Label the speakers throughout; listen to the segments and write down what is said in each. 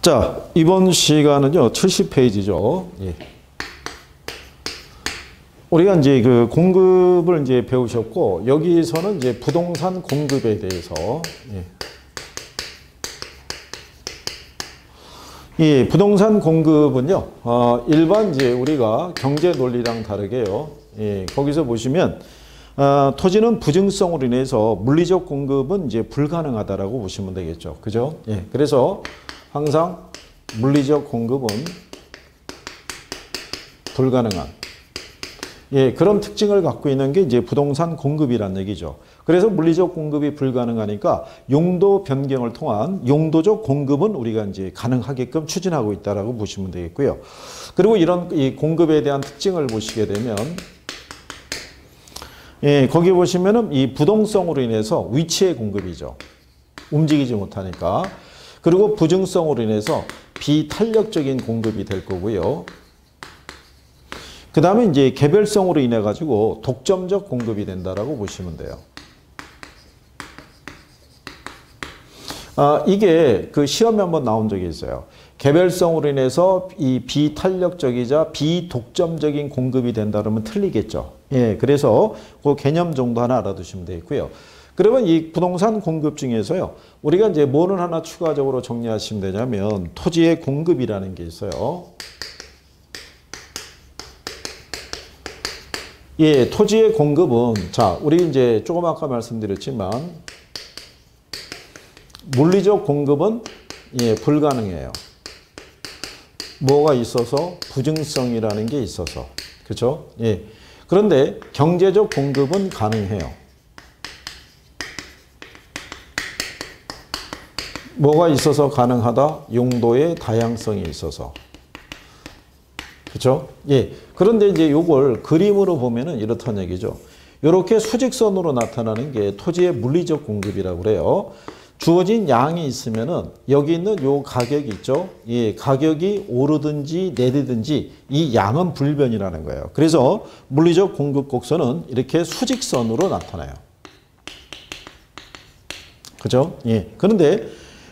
Speaker 1: 자, 이번 시간은요, 70페이지죠. 예. 우리가 이제 그 공급을 이제 배우셨고, 여기서는 이제 부동산 공급에 대해서, 예. 이 부동산 공급은요, 일반 이제 우리가 경제 논리랑 다르게요. 예, 거기서 보시면, 토지는 부증성으로 인해서 물리적 공급은 이제 불가능하다라고 보시면 되겠죠. 그죠? 예, 그래서 항상 물리적 공급은 불가능한, 예, 그런 특징을 갖고 있는 게 이제 부동산 공급이란 얘기죠. 그래서 물리적 공급이 불가능하니까 용도 변경을 통한 용도적 공급은 우리가 이제 가능하게끔 추진하고 있다라고 보시면 되겠고요. 그리고 이런 이 공급에 대한 특징을 보시게 되면, 예, 거기 보시면은 이 부동성으로 인해서 위치의 공급이죠. 움직이지 못하니까. 그리고 부증성으로 인해서 비탄력적인 공급이 될 거고요. 그 다음에 이제 개별성으로 인해 가지고 독점적 공급이 된다라고 보시면 돼요. 이게 그 시험에 한번 나온 적이 있어요. 개별성으로 인해서 이 비탄력적이자 비독점적인 공급이 된다 그러면 틀리겠죠. 예, 그래서 그 개념 정도 하나 알아두시면 되겠고요. 그러면 이 부동산 공급 중에서요, 우리가 이제 뭐를 하나 추가적으로 정리하시면 되냐면 토지의 공급이라는 게 있어요. 예, 토지의 공급은, 자, 우리 이제 조금 아까 말씀드렸지만, 물리적 공급은, 예, 불가능해요. 뭐가 있어서? 부증성이라는 게 있어서. 그죠? 예. 그런데 경제적 공급은 가능해요. 뭐가 있어서 가능하다? 용도의 다양성이 있어서. 그렇죠? 예. 그런데 이제 요걸 그림으로 보면은 이렇다는 얘기죠. 이렇게 수직선으로 나타나는 게 토지의 물리적 공급이라고 그래요. 주어진 양이 있으면은 여기 있는 요 가격이 있죠. 예, 가격이 오르든지 내리든지 이 양은 불변이라는 거예요. 그래서 물리적 공급 곡선은 이렇게 수직선으로 나타나요. 그죠? 예. 그런데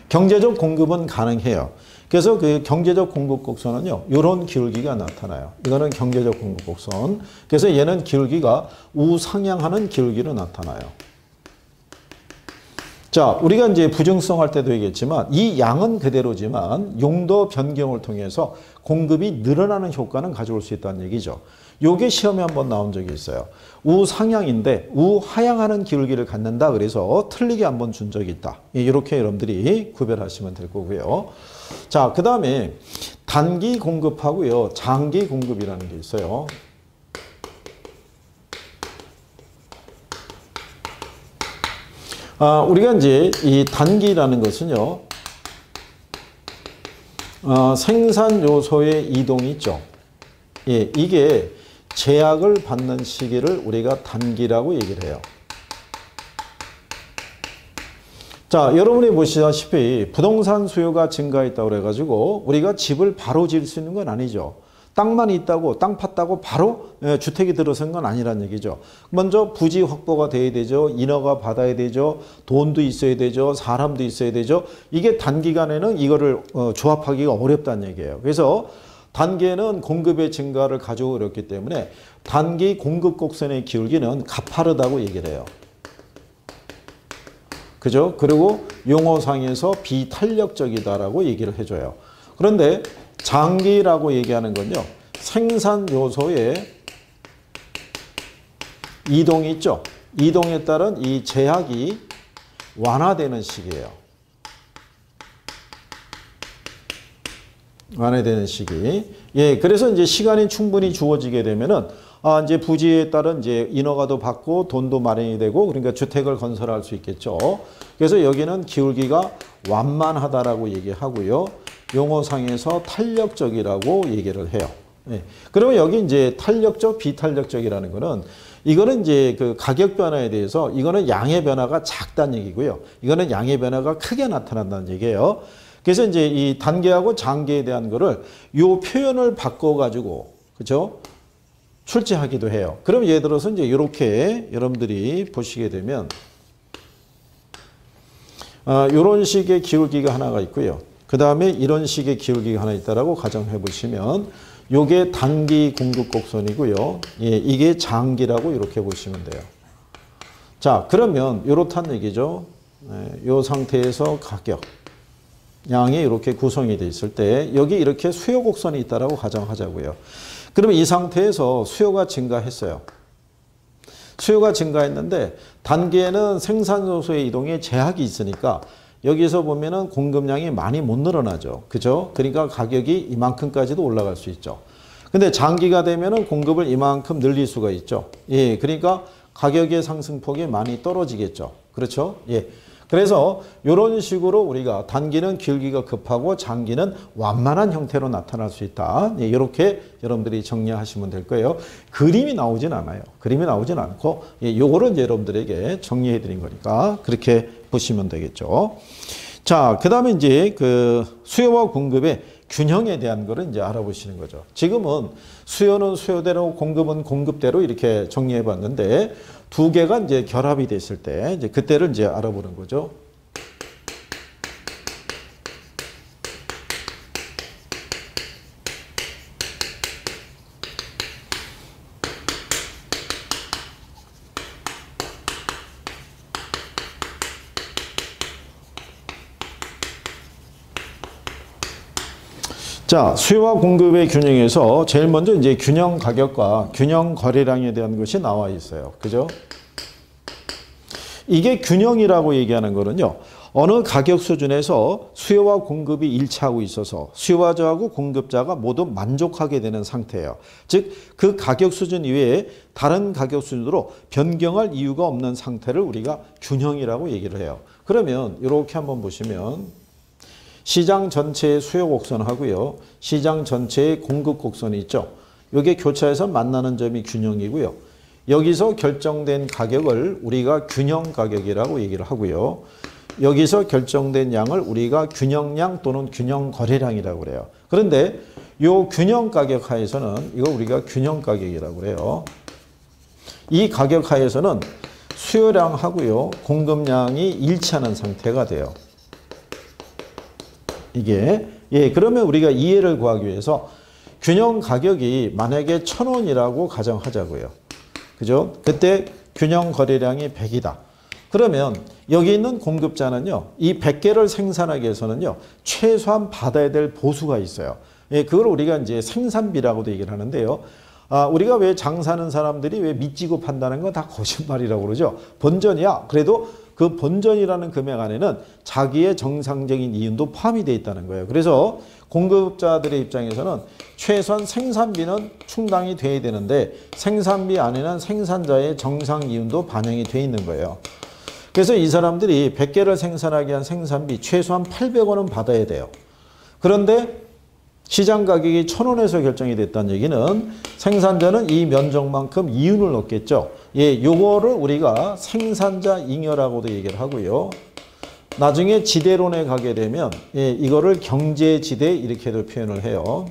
Speaker 1: 경제적 공급은 가능해요. 그래서 그 경제적 공급 곡선은요, 이런 기울기가 나타나요. 이거는 경제적 공급 곡선. 그래서 얘는 기울기가 우상향하는 기울기로 나타나요. 자, 우리가 이제 부증성 할 때도 얘기했지만 이 양은 그대로지만 용도 변경을 통해서 공급이 늘어나는 효과는 가져올 수 있다는 얘기죠. 요게 시험에 한번 나온 적이 있어요. 우상향인데 우하향하는 기울기를 갖는다. 그래서 틀리게 한번 준 적이 있다. 이렇게 여러분들이 구별하시면 될 거고요. 자, 그 다음에 단기 공급하고요, 장기 공급이라는 게 있어요. 우리가 이제 이 단기라는 것은요, 생산 요소의 이동이 있죠. 예, 이게 제약을 받는 시기를 우리가 단기라고 얘기를 해요. 자, 여러분이 보시다시피 부동산 수요가 증가했다고 그래가지고 우리가 집을 바로 지을 수 있는 건 아니죠. 땅만 있다고, 땅 팠다고 바로 주택이 들어선 건 아니란 얘기죠. 먼저 부지 확보가 돼야 되죠. 인허가 받아야 되죠. 돈도 있어야 되죠. 사람도 있어야 되죠. 이게 단기간에는 이거를 조합하기가 어렵다는 얘기예요. 그래서 단기에는 공급의 증가를 가져오기 어렵기 때문에 단기 공급 곡선의 기울기는 가파르다고 얘기를 해요. 그죠? 그리고 용어상에서 비탄력적이다라고 얘기를 해줘요. 그런데 장기라고 얘기하는 건요, 생산 요소의 이동이 있죠. 이동에 따른 이 제약이 완화되는 시기예요. 완화되는 시기. 예, 그래서 이제 시간이 충분히 주어지게 되면은 이제 부지에 따른 이제 인허가도 받고 돈도 마련이 되고 그러니까 주택을 건설할 수 있겠죠. 그래서 여기는 기울기가 완만하다라고 얘기하고요. 용어상에서 탄력적이라고 얘기를 해요. 예. 그러면 여기 이제 탄력적, 비탄력적이라는 거는 이거는 이제 그 가격 변화에 대해서 이거는 양의 변화가 작다는 얘기고요. 이거는 양의 변화가 크게 나타난다는 얘기예요. 그래서 이제 이 단기하고 장기에 대한 거를 요 표현을 바꿔가지고, 그죠? 출제하기도 해요. 그럼 예를 들어서 이제 이렇게 여러분들이 보시게 되면, 이런 식의 기울기가 하나가 있고요. 그 다음에 이런 식의 기울기가 하나 있다라고 가정해 보시면 요게 단기 공급 곡선이고요. 예, 이게 장기라고 이렇게 보시면 돼요. 자, 그러면 이렇다는 얘기죠. 이 상태에서 가격, 양이 이렇게 구성이 되어 있을 때 여기 이렇게 수요 곡선이 있다라고 가정하자고요. 그러면 이 상태에서 수요가 증가했어요. 수요가 증가했는데 단기에는 생산 요소의 이동에 제약이 있으니까 여기서 보면은 공급량이 많이 못 늘어나죠. 그죠? 그러니까 가격이 이만큼까지도 올라갈 수 있죠. 근데 장기가 되면은 공급을 이만큼 늘릴 수가 있죠. 예, 그러니까 가격의 상승폭이 많이 떨어지겠죠. 그렇죠? 예. 그래서 이런 식으로 우리가 단기는 기울기가 급하고 장기는 완만한 형태로 나타날 수 있다. 예, 이렇게 여러분들이 정리하시면 될 거예요. 그림이 나오진 않아요. 그림이 나오진 않고 예, 요거를 이제 여러분들에게 정리해 드린 거니까 그렇게 보시면 되겠죠. 자, 그다음에 이제 그 수요와 공급의 균형에 대한 거를 이제 알아보시는 거죠. 지금은 수요는 수요대로 공급은 공급대로 이렇게 정리해 봤는데 두 개가 이제 결합이 됐을 때 이제 그때를 이제 알아보는 거죠. 자, 수요와 공급의 균형에서 제일 먼저 이제 균형 가격과 균형 거래량에 대한 것이 나와 있어요. 그죠? 이게 균형이라고 얘기하는 거는요. 어느 가격 수준에서 수요와 공급이 일치하고 있어서 수요자하고 공급자가 모두 만족하게 되는 상태예요. 즉, 그 가격 수준 이외에 다른 가격 수준으로 변경할 이유가 없는 상태를 우리가 균형이라고 얘기를 해요. 그러면 이렇게 한번 보시면 시장 전체의 수요 곡선하고요. 시장 전체의 공급 곡선이 있죠. 이게 교차해서 만나는 점이 균형이고요. 여기서 결정된 가격을 우리가 균형 가격이라고 얘기를 하고요. 여기서 결정된 양을 우리가 균형량 또는 균형 거래량이라고 그래요. 그런데 이 균형 가격 하에서는 이거 우리가 균형 가격이라고 그래요. 이 가격 하에서는 수요량하고요. 공급량이 일치하는 상태가 돼요. 이게 예, 그러면 우리가 이해를 구하기 위해서 균형 가격이 만약에 1,000원이라고 가정하자고요. 그죠? 그때 균형 거래량이 100이다. 그러면 여기 있는 공급자는요. 이 100개를 생산하기 위해서는요. 최소한 받아야 될 보수가 있어요. 예, 그걸 우리가 이제 생산비라고도 얘기를 하는데요. 우리가 왜 장사하는 사람들이 왜 믿지고 판다는 건 다 거짓말이라고 그러죠. 본전이야. 그래도 그 본전이라는 금액 안에는 자기의 정상적인 이윤도 포함이 되어 있다는 거예요. 그래서 공급자들의 입장에서는 최소한 생산비는 충당이 돼야 되는데 생산비 안에는 생산자의 정상 이윤도 반영이 되어 있는 거예요. 그래서 이 사람들이 100개를 생산하기 위한 생산비 최소한 800원은 받아야 돼요. 그런데 시장 가격이 1,000원에서 결정이 됐다는 얘기는 생산자는 이 면적만큼 이윤을 얻겠죠. 예, 요거를 우리가 생산자 잉여라고도 얘기를 하고요. 나중에 지대론에 가게 되면 예, 이거를 경제지대 이렇게도 표현을 해요.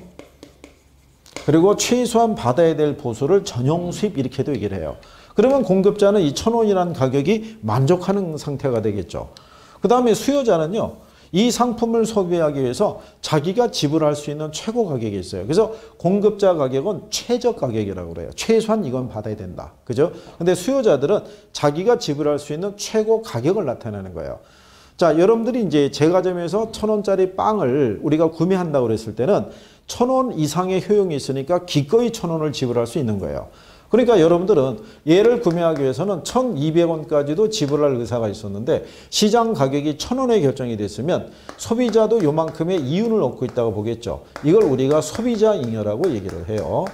Speaker 1: 그리고 최소한 받아야 될 보수를 전용 수입 이렇게도 얘기를 해요. 그러면 공급자는 이 1,000원이라는 가격이 만족하는 상태가 되겠죠. 그 다음에 수요자는요. 이 상품을 소비하기 위해서 자기가 지불할 수 있는 최고 가격이 있어요. 그래서 공급자 가격은 최저 가격이라고 그래요. 최소한 이건 받아야 된다. 그죠? 근데 수요자들은 자기가 지불할 수 있는 최고 가격을 나타내는 거예요. 자, 여러분들이 이제 제과점에서 1,000원짜리 빵을 우리가 구매한다고 그랬을 때는 1,000원 이상의 효용이 있으니까 기꺼이 1,000원을 지불할 수 있는 거예요. 그러니까 여러분들은 얘를 구매하기 위해서는 1,200원까지도 지불할 의사가 있었는데 시장 가격이 1,000원에 결정이 됐으면 소비자도 요만큼의 이윤을 얻고 있다고 보겠죠. 이걸 우리가 소비자 잉여라고 얘기를 해요.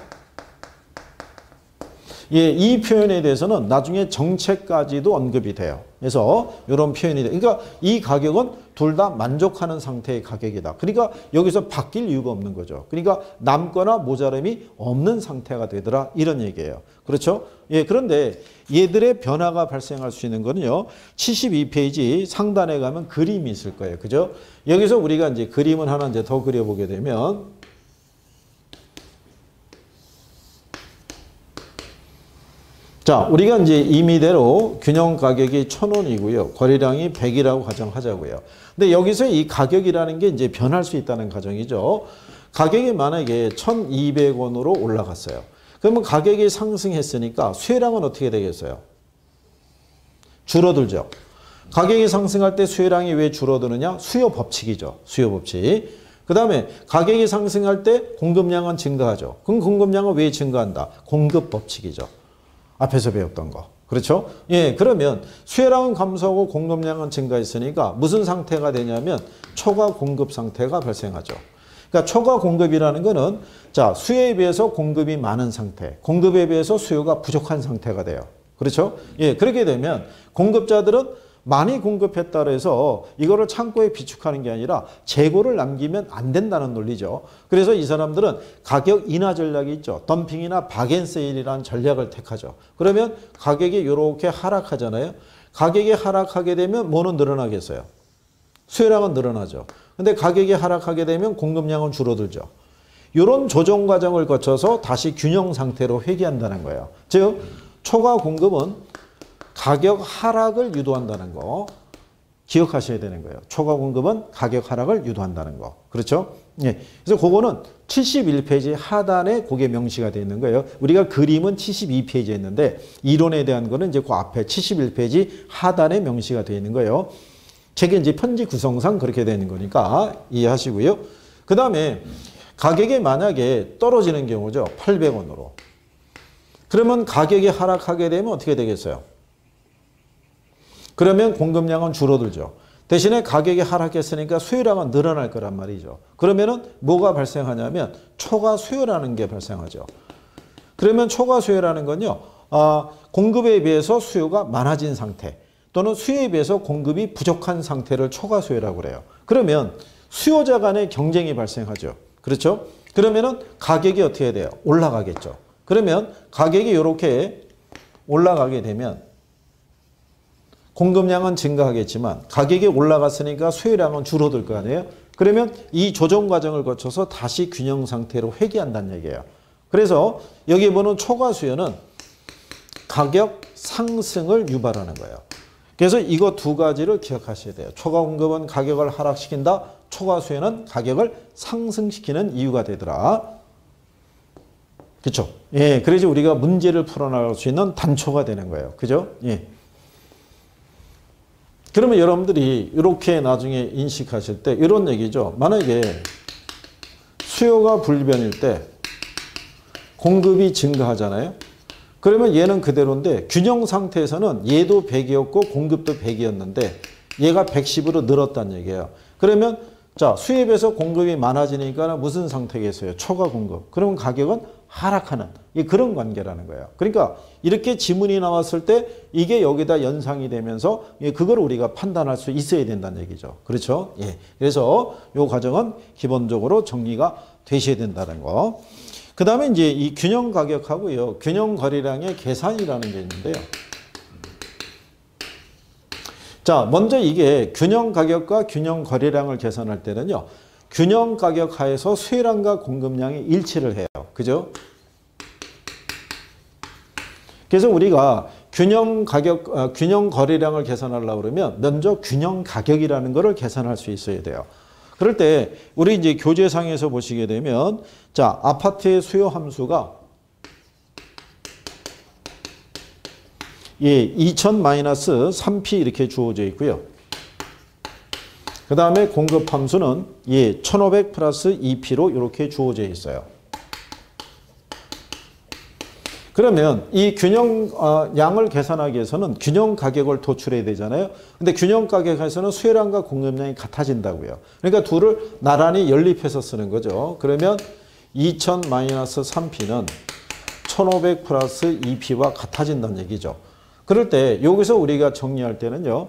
Speaker 1: 예, 이 표현에 대해서는 나중에 정책까지도 언급이 돼요. 그래서 이런 표현이 돼요. 그러니까 이 가격은 둘 다 만족하는 상태의 가격이다. 그러니까 여기서 바뀔 이유가 없는 거죠. 그러니까 남거나 모자람이 없는 상태가 되더라. 이런 얘기예요. 그렇죠? 예, 그런데 얘들의 변화가 발생할 수 있는 거는요. 72페이지 상단에 가면 그림이 있을 거예요. 그죠? 여기서 우리가 이제 그림을 하나 이제 더 그려보게 되면 자, 우리가 이제 임의대로 균형 가격이 1,000원이고요. 거래량이 100이라고 가정하자고요. 근데 여기서 이 가격이라는 게 이제 변할 수 있다는 가정이죠. 가격이 만약에 1,200원으로 올라갔어요. 그러면 가격이 상승했으니까 수혜량은 어떻게 되겠어요? 줄어들죠. 가격이 상승할 때 수혜량이 왜 줄어드느냐? 수요 법칙이죠. 수요 법칙. 그 다음에 가격이 상승할 때 공급량은 증가하죠. 그럼 공급량은 왜 증가한다? 공급 법칙이죠. 앞에서 배웠던 거. 그렇죠? 예, 그러면 수혜량은 감소하고 공급량은 증가했으니까 무슨 상태가 되냐면 초과 공급 상태가 발생하죠. 그러니까 초과 공급이라는 거는 자, 수요에 비해서 공급이 많은 상태, 공급에 비해서 수요가 부족한 상태가 돼요. 그렇죠? 예, 그렇게 되면 공급자들은 많이 공급했다 해서 이거를 창고에 비축하는 게 아니라 재고를 남기면 안 된다는 논리죠. 그래서 이 사람들은 가격 인하 전략이 있죠. 덤핑이나 박앤세일이라는 전략을 택하죠. 그러면 가격이 이렇게 하락하잖아요. 가격이 하락하게 되면 뭐는 늘어나겠어요? 수요량은 늘어나죠. 근데 가격이 하락하게 되면 공급량은 줄어들죠. 이런 조정 과정을 거쳐서 다시 균형 상태로 회귀한다는 거예요. 즉 초과 공급은 가격 하락을 유도한다는 거 기억하셔야 되는 거예요. 초과 공급은 가격 하락을 유도한다는 거. 그렇죠? 예. 그래서 그거는 71페이지 하단에 그게 명시가 되어 있는 거예요. 우리가 그림은 72페이지에 있는데 이론에 대한 거는 이제 그 앞에 71페이지 하단에 명시가 되어 있는 거예요. 책의 이제 편지 구성상 그렇게 되는 거니까 이해하시고요. 그 다음에 가격이 만약에 떨어지는 경우죠. 800원으로. 그러면 가격이 하락하게 되면 어떻게 되겠어요? 그러면 공급량은 줄어들죠. 대신에 가격이 하락했으니까 수요량은 늘어날 거란 말이죠. 그러면은 뭐가 발생하냐면 초과 수요라는 게 발생하죠. 그러면 초과 수요라는 건요. 공급에 비해서 수요가 많아진 상태 또는 수요에 비해서 공급이 부족한 상태를 초과 수요라고 그래요. 그러면 수요자 간의 경쟁이 발생하죠. 그렇죠? 그러면은 가격이 어떻게 돼요? 올라가겠죠. 그러면 가격이 이렇게 올라가게 되면 공급량은 증가하겠지만 가격이 올라갔으니까 수요량은 줄어들 거 아니에요? 그러면 이 조정 과정을 거쳐서 다시 균형 상태로 회귀한다는 얘기예요. 그래서 여기 보는 초과 수요는 가격 상승을 유발하는 거예요. 그래서 이거 두 가지를 기억하셔야 돼요. 초과 공급은 가격을 하락시킨다. 초과 수요는 가격을 상승시키는 이유가 되더라. 그렇죠? 예, 그래야지 우리가 문제를 풀어나갈 수 있는 단초가 되는 거예요. 그죠? 예. 그러면 여러분들이 이렇게 나중에 인식하실 때 이런 얘기죠. 만약에 수요가 불변일 때 공급이 증가하잖아요. 그러면 얘는 그대로인데 균형 상태에서는 얘도 100이었고 공급도 100이었는데 얘가 110으로 늘었다는 얘기예요. 그러면 자, 수요에 비해서 공급이 많아지니까 무슨 상태겠어요? 초과 공급. 그러면 가격은 하락하는 그런 관계라는 거예요. 그러니까 이렇게 지문이 나왔을 때 이게 여기다 연상이 되면서 그걸 우리가 판단할 수 있어야 된다는 얘기죠. 그렇죠? 예. 그래서 이 과정은 기본적으로 정리가 되셔야 된다는 거. 그 다음에 이제 이 균형 가격하고요. 균형 거래량의 계산이라는 게 있는데요. 자, 먼저 이게 균형 가격과 균형 거래량을 계산할 때는요. 균형 가격 하에서 수요량과 공급량이 일치를 해요. 그죠? 그래서 우리가 균형 가격, 균형 거래량을 계산하려고 그러면 먼저 균형 가격이라는 것을 계산할 수 있어야 돼요. 그럴 때 우리 이제 교재상에서 보시게 되면 자, 아파트의 수요 함수가 2000-3P 이렇게 주어져 있고요. 그 다음에 공급 함수는 1500 플러스 2P로 이렇게 주어져 있어요. 그러면 이 균형 양을 계산하기 위해서는 균형 가격을 도출해야 되잖아요. 근데 균형 가격에서는 수요량과 공급량이 같아진다고요. 그러니까 둘을 나란히 연립해서 쓰는 거죠. 그러면 2000-3P는 1500 플러스 2P와 같아진다는 얘기죠. 그럴 때 여기서 우리가 정리할 때는요.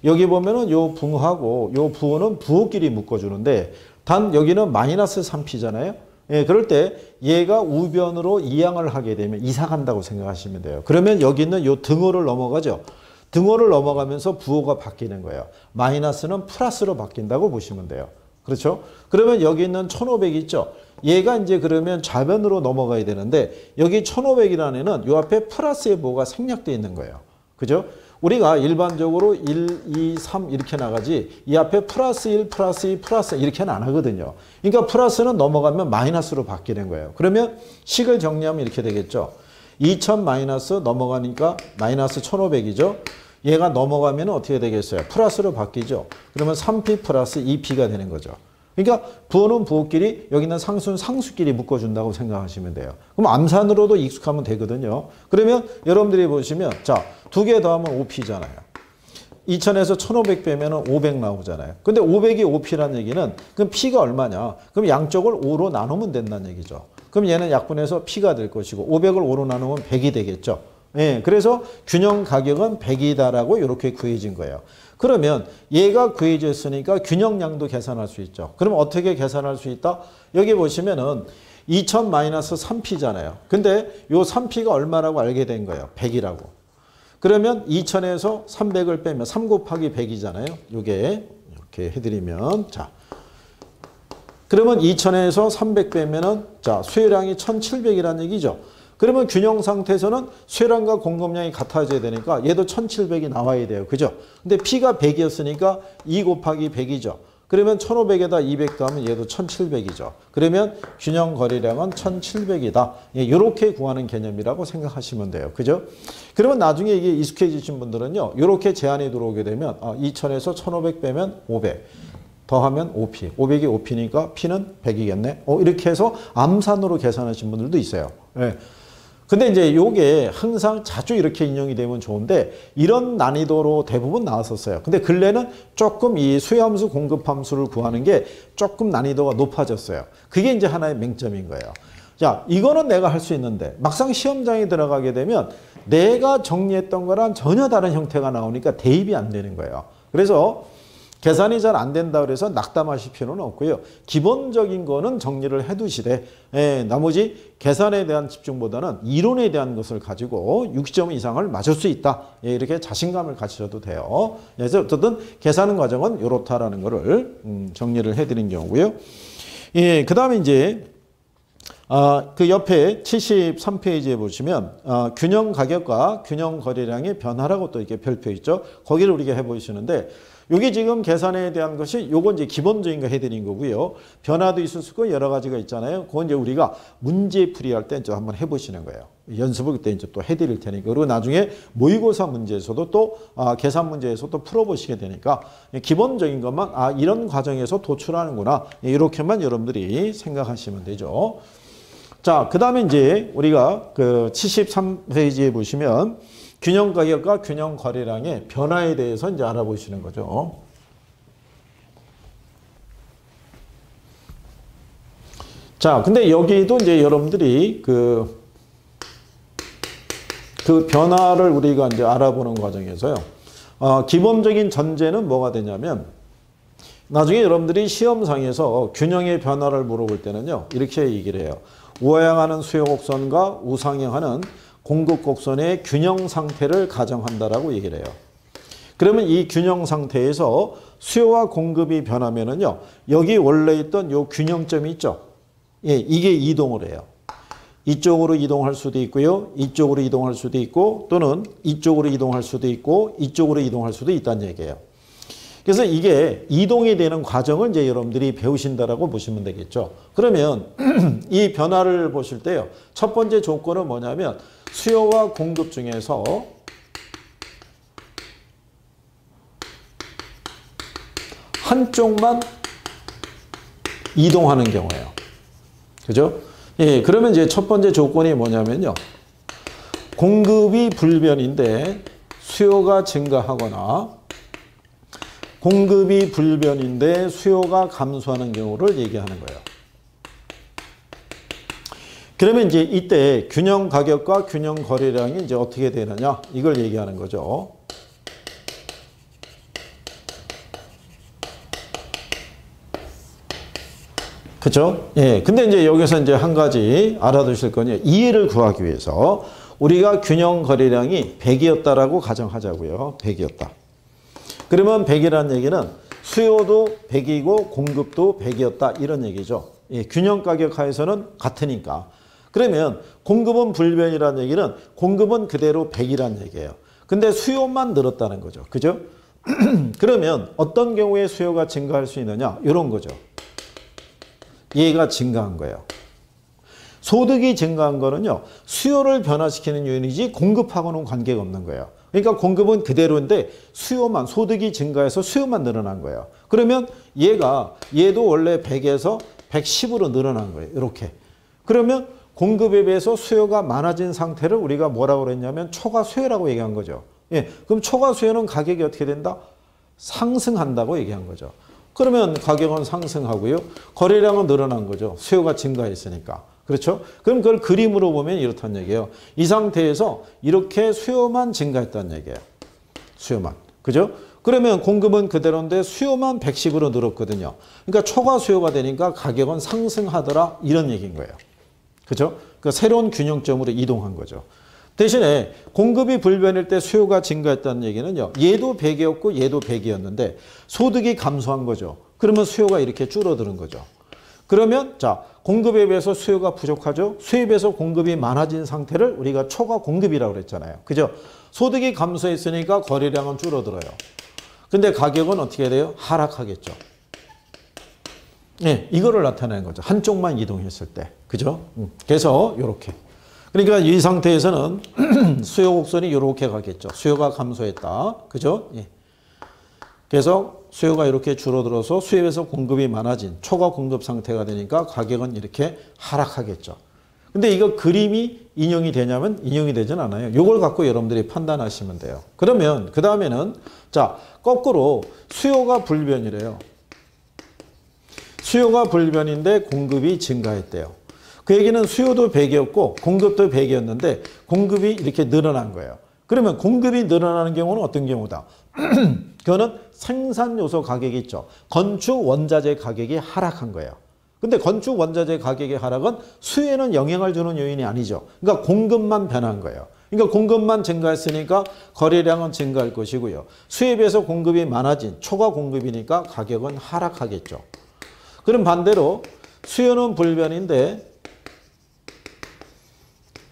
Speaker 1: 여기 보면은 요 붕하고 요 부호는 부호끼리 묶어주는데 단 여기는 마이너스 3P잖아요. 예, 그럴 때 얘가 우변으로 이항을 하게 되면 이사 간다고 생각하시면 돼요. 그러면 여기 있는 요 등호를 넘어가죠. 등호를 넘어가면서 부호가 바뀌는 거예요. 마이너스는 플러스로 바뀐다고 보시면 돼요. 그렇죠? 그러면 여기 있는 1500 있죠? 얘가 이제 그러면 좌변으로 넘어가야 되는데 여기 1500이라는 애는 요 앞에 플러스에 뭐가 생략되어 있는 거예요. 그죠? 우리가 일반적으로 1, 2, 3 이렇게 나가지 이 앞에 플러스 1, 플러스 2, 플러스 이렇게는 안 하거든요. 그러니까 플러스는 넘어가면 마이너스로 바뀌는 거예요. 그러면 식을 정리하면 이렇게 되겠죠. 2000 마이너스 넘어가니까 마이너스 1500이죠. 얘가 넘어가면 어떻게 되겠어요? 플러스로 바뀌죠. 그러면 3p 플러스 2p가 되는 거죠. 그러니까 부호는 부호끼리 여기 있는 상수는 상수끼리 묶어준다고 생각하시면 돼요. 그럼 암산으로도 익숙하면 되거든요. 그러면 여러분들이 보시면 자, 2개 더하면 5p잖아요. 2000에서 1500 빼면 500 나오잖아요. 근데 500이 5p라는 얘기는 그럼 p가 얼마냐? 그럼 양쪽을 5로 나누면 된다는 얘기죠. 그럼 얘는 약분해서 p가 될 것이고 500을 5로 나누면 100이 되겠죠. 예, 그래서 균형 가격은 100이다라고 이렇게 구해진 거예요. 그러면 얘가 구해졌으니까 균형량도 계산할 수 있죠. 그럼 어떻게 계산할 수 있다? 여기 보시면은 2000 마이너스 3p잖아요. 근데 요 3p가 얼마라고 알게 된 거예요? 100이라고. 그러면 2000에서 300을 빼면 3 곱하기 100이잖아요. 요게 이렇게 해드리면 자. 그러면 2000에서 300 빼면은 자, 수요량이 1700이라는 얘기죠. 그러면 균형 상태에서는 수요량과 공급량이 같아져야 되니까 얘도 1700이 나와야 돼요. 그죠? 근데 P가 100이었으니까 2 곱하기 100이죠. 그러면 1500에다 200 더하면 얘도 1700이죠. 그러면 균형 거래량은 1700이다. 예, 이렇게 구하는 개념이라고 생각하시면 돼요. 그죠? 그러면 나중에 이게 익숙해지신 분들은요. 이렇게 제한이 들어오게 되면 2000에서 1500 빼면 500. 더하면 5p. 500이 5p니까 p는 100이겠네. 이렇게 해서 암산으로 계산하신 분들도 있어요. 예. 근데 이제 요게 항상 자주 이렇게 인용이 되면 좋은데 이런 난이도로 대부분 나왔었어요. 근데 근래는 조금 이 수요함수, 공급함수를 구하는 게 조금 난이도가 높아졌어요. 그게 이제 하나의 맹점인 거예요. 자, 이거는 내가 할 수 있는데 막상 시험장에 들어가게 되면 내가 정리했던 거랑 전혀 다른 형태가 나오니까 대입이 안 되는 거예요. 그래서 계산이 잘 안 된다 그래서 낙담하실 필요는 없고요. 기본적인 거는 정리를 해두시되 나머지 계산에 대한 집중보다는 이론에 대한 것을 가지고 60점 이상을 맞을 수 있다. 이렇게 자신감을 가지셔도 돼요. 그래서 어쨌든 계산 과정은 이렇다라는 거를 정리를 해드린 경우고요. 예, 그 다음에 이제 그 옆에 73페이지에 보시면 균형 가격과 균형 거래량의 변화라고 또 이렇게 별표 있죠. 거기를 우리가 해보시는데 이게 지금 계산에 대한 것이 요건 이제 기본적인 거 해드린 거고요. 변화도 있을 수 있고 여러 가지가 있잖아요. 그건 이제 우리가 문제 풀이할 때 이제 한번 해보시는 거예요. 연습을 그때 이제 또 해드릴 테니까. 그리고 나중에 모의고사 문제에서도 또 계산 문제에서도 풀어보시게 되니까 기본적인 것만 이런 과정에서 도출하는구나. 이렇게만 여러분들이 생각하시면 되죠. 자, 그 다음에 이제 우리가 그 73페이지에 보시면 균형 가격과 균형 거래량의 변화에 대해서 이제 알아보시는 거죠. 자, 근데 여기도 이제 여러분들이 그 변화를 우리가 이제 알아보는 과정에서요. 기본적인 전제는 뭐가 되냐면 나중에 여러분들이 시험상에서 균형의 변화를 물어볼 때는요. 이렇게 얘기를 해요. 우하향하는 수요 곡선과 우상향하는 공급 곡선의 균형 상태를 가정한다라고 얘기를 해요. 그러면 이 균형 상태에서 수요와 공급이 변하면은요. 여기 원래 있던 요 균형점이 있죠. 예, 이게 이동을 해요. 이쪽으로 이동할 수도 있고요. 이쪽으로 이동할 수도 있고 또는 이쪽으로 이동할 수도 있고 이쪽으로 이동할 수도 있다는 얘기예요. 그래서 이게 이동이 되는 과정을 이제 여러분들이 배우신다라고 보시면 되겠죠. 그러면 이 변화를 보실 때요. 첫 번째 조건은 뭐냐면 수요와 공급 중에서 한쪽만 이동하는 경우예요. 그죠? 예, 그러면 이제 첫 번째 조건이 뭐냐면요. 공급이 불변인데 수요가 증가하거나 공급이 불변인데 수요가 감소하는 경우를 얘기하는 거예요. 그러면 이제 이때 균형 가격과 균형 거래량이 이제 어떻게 되느냐 이걸 얘기하는 거죠. 그렇죠? 예. 근데 이제 여기서 이제 한 가지 알아두실 거냐 이해를 구하기 위해서 우리가 균형 거래량이 100이었다라고 가정하자고요. 100이었다. 그러면 100이라는 얘기는 수요도 100이고 공급도 100이었다 이런 얘기죠. 예, 균형 가격 하에서는 같으니까. 그러면 공급은 불변이라는 얘기는 공급은 그대로 100이라는 얘기예요. 근데 수요만 늘었다는 거죠. 그죠? 그러면 어떤 경우에 수요가 증가할 수 있느냐? 이런 거죠. 얘가 증가한 거예요. 소득이 증가한 거는요. 수요를 변화시키는 요인이지 공급하고는 관계가 없는 거예요. 그러니까 공급은 그대로인데 수요만, 소득이 증가해서 수요만 늘어난 거예요. 그러면 얘도 원래 100에서 110으로 늘어난 거예요. 이렇게. 그러면 공급에 비해서 수요가 많아진 상태를 우리가 뭐라고 그랬냐면 초과 수요라고 얘기한 거죠. 예, 그럼 초과 수요는 가격이 어떻게 된다? 상승한다고 얘기한 거죠. 그러면 가격은 상승하고요. 거래량은 늘어난 거죠. 수요가 증가했으니까. 그렇죠? 그럼 그걸 그림으로 보면 이렇다는 얘기예요. 이 상태에서 이렇게 수요만 증가했다는 얘기예요. 수요만. 그죠? 그러면 공급은 그대로인데 수요만 110으로 늘었거든요. 그러니까 초과 수요가 되니까 가격은 상승하더라. 이런 얘기인 거예요. 그죠? 그러니까 새로운 균형점으로 이동한 거죠. 대신에 공급이 불변일 때 수요가 증가했다는 얘기는요. 얘도 100이었고 얘도 100이었는데 소득이 감소한 거죠. 그러면 수요가 이렇게 줄어드는 거죠. 그러면 자, 공급에 비해서 수요가 부족하죠. 수요에 비해서 공급이 많아진 상태를 우리가 초과 공급이라고 그랬잖아요. 그죠? 소득이 감소했으니까 거래량은 줄어들어요. 근데 가격은 어떻게 돼요? 하락하겠죠. 네, 이거를 나타내는 거죠. 한쪽만 이동했을 때. 그죠? 그래서 이렇게. 그러니까 이 상태에서는 수요 곡선이 이렇게 가겠죠. 수요가 감소했다. 그죠? 예. 그래서 수요가 이렇게 줄어들어서 수요에 비해서 공급이 많아진 초과 공급 상태가 되니까 가격은 이렇게 하락하겠죠. 근데 이거 그림이 인용이 되냐면 인용이 되진 않아요. 이걸 갖고 여러분들이 판단하시면 돼요. 그러면 그 다음에는 자, 거꾸로 수요가 불변이래요. 수요가 불변인데 공급이 증가했대요. 그 얘기는 수요도 100이었고 공급도 100이었는데 공급이 이렇게 늘어난 거예요. 그러면 공급이 늘어나는 경우는 어떤 경우다? 그거는 생산 요소 가격이 있죠. 건축 원자재 가격이 하락한 거예요. 근데 건축 원자재 가격의 하락은 수요에는 영향을 주는 요인이 아니죠. 그러니까 공급만 변한 거예요. 그러니까 공급만 증가했으니까 거래량은 증가할 것이고요. 수요에 비해서 공급이 많아진 초과 공급이니까 가격은 하락하겠죠. 그럼 반대로 수요는 불변인데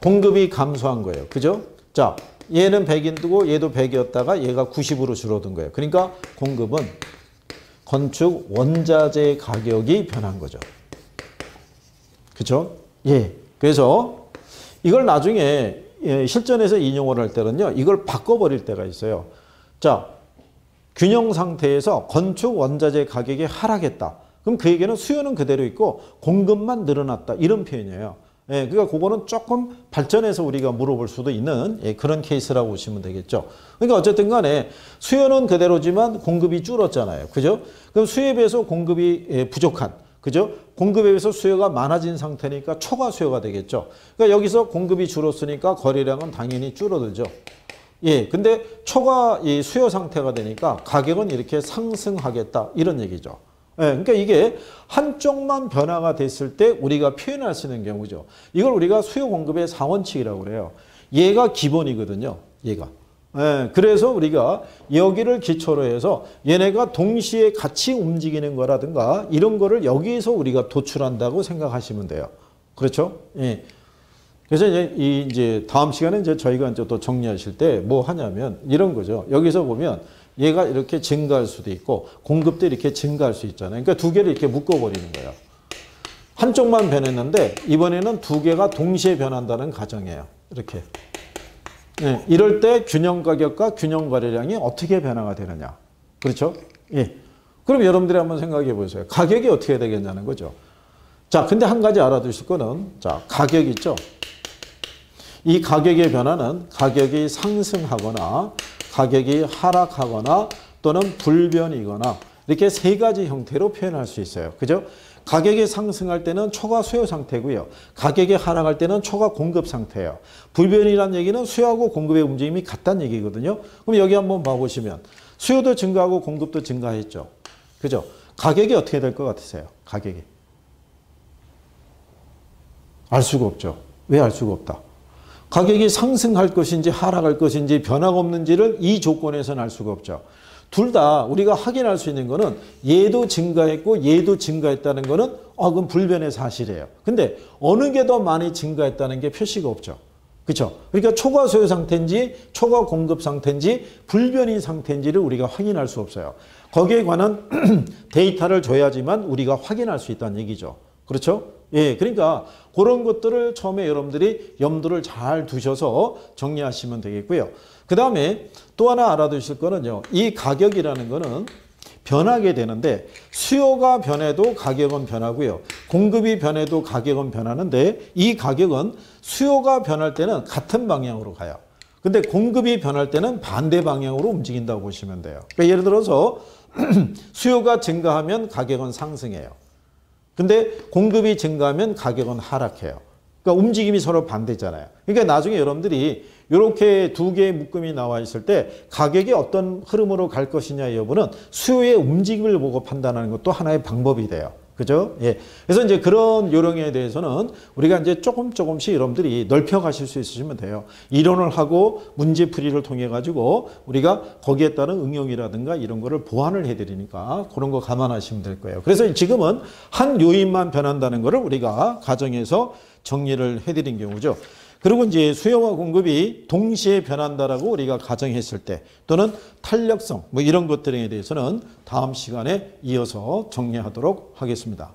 Speaker 1: 공급이 감소한 거예요. 그죠? 자, 얘는 100인고 얘도 100이었다가 얘가 90으로 줄어든 거예요. 그러니까 공급은 건축 원자재 가격이 변한 거죠. 그렇죠? 예. 그래서 이걸 나중에 실전에서 인용을 할 때는요. 이걸 바꿔버릴 때가 있어요. 자, 균형 상태에서 건축 원자재 가격이 하락했다. 그럼 그 얘기는 수요는 그대로 있고 공급만 늘어났다. 이런 표현이에요. 예, 그러니까 그거는 조금 발전해서 우리가 물어볼 수도 있는 그런 케이스라고 보시면 되겠죠. 그러니까 어쨌든 간에 수요는 그대로지만 공급이 줄었잖아요. 그죠? 그럼 수요에 비해서 공급이 부족한, 그죠? 공급에 비해서 수요가 많아진 상태니까 초과 수요가 되겠죠. 그러니까 여기서 공급이 줄었으니까 거래량은 당연히 줄어들죠. 예, 근데 초과 이 수요 상태가 되니까 가격은 이렇게 상승하겠다. 이런 얘기죠. 예, 그러니까 이게 한쪽만 변화가 됐을 때 우리가 표현할 수 있는 경우죠. 이걸 우리가 수요 공급의 4원칙이라고 그래요. 얘가 기본이거든요. 얘가. 예, 그래서 우리가 여기를 기초로 해서 얘네가 동시에 같이 움직이는 거라든가 이런 거를 여기에서 우리가 도출한다고 생각하시면 돼요. 그렇죠? 예. 그래서 이제 다음 시간에 이제 저희가 이제 또 정리하실 때 뭐 하냐면 이런 거죠. 여기서 보면 얘가 이렇게 증가할 수도 있고 공급도 이렇게 증가할 수 있잖아요. 그러니까 두 개를 이렇게 묶어버리는 거예요. 한쪽만 변했는데 이번에는 두 개가 동시에 변한다는 가정이에요. 이렇게. 예, 이럴 때 균형 가격과 균형 거래량이 어떻게 변화가 되느냐. 그렇죠? 예. 그럼 여러분들이 한번 생각해 보세요. 가격이 어떻게 되겠냐는 거죠. 자, 근데 한 가지 알아두실 거는 자, 가격 있죠? 이 가격의 변화는 가격이 상승하거나 가격이 하락하거나 또는 불변이거나 이렇게 세 가지 형태로 표현할 수 있어요. 그죠? 가격이 상승할 때는 초과 수요 상태고요. 가격이 하락할 때는 초과 공급 상태예요. 불변이라는 얘기는 수요하고 공급의 움직임이 같다는 얘기거든요. 그럼 여기 한번 봐보시면 수요도 증가하고 공급도 증가했죠. 그죠? 가격이 어떻게 될 것 같으세요? 가격이. 알 수가 없죠. 왜 알 수가 없다? 가격이 상승할 것인지 하락할 것인지 변화가 없는지를 이 조건에서는 알 수가 없죠. 둘 다 우리가 확인할 수 있는 거는 얘도 증가했고 얘도 증가했다는 거는 그건 불변의 사실이에요. 근데 어느 게 더 많이 증가했다는 게 표시가 없죠. 그렇죠? 그러니까 초과 소요 상태인지 초과 공급 상태인지 불변인 상태인지를 우리가 확인할 수 없어요. 거기에 관한 데이터를 줘야지만 우리가 확인할 수 있다는 얘기죠. 그렇죠? 예, 그러니까 그런 것들을 처음에 여러분들이 염두를 잘 두셔서 정리하시면 되겠고요. 그 다음에 또 하나 알아두실 거는요. 이 가격이라는 거는 변하게 되는데 수요가 변해도 가격은 변하고요. 공급이 변해도 가격은 변하는데 이 가격은 수요가 변할 때는 같은 방향으로 가요. 근데 공급이 변할 때는 반대 방향으로 움직인다고 보시면 돼요. 그러니까 예를 들어서 수요가 증가하면 가격은 상승해요. 근데 공급이 증가하면 가격은 하락해요. 그러니까 움직임이 서로 반대잖아요. 그러니까 나중에 여러분들이 이렇게 두 개의 묶음이 나와 있을 때 가격이 어떤 흐름으로 갈 것이냐 여부는 수요의 움직임을 보고 판단하는 것도 하나의 방법이 돼요. 그죠? 예. 그래서 이제 그런 요령에 대해서는 우리가 이제 조금씩 여러분들이 넓혀 가실 수 있으시면 돼요. 이론을 하고 문제풀이를 통해 가지고 우리가 거기에 따른 응용이라든가 이런 거를 보완을 해 드리니까 그런 거 감안하시면 될 거예요. 그래서 지금은 한 요인만 변한다는 거를 우리가 가정에서 정리를 해 드린 경우죠. 그리고 이제 수요와 공급이 동시에 변한다라고 우리가 가정했을 때 또는 탄력성 뭐 이런 것들에 대해서는 다음 시간에 이어서 정리하도록 하겠습니다.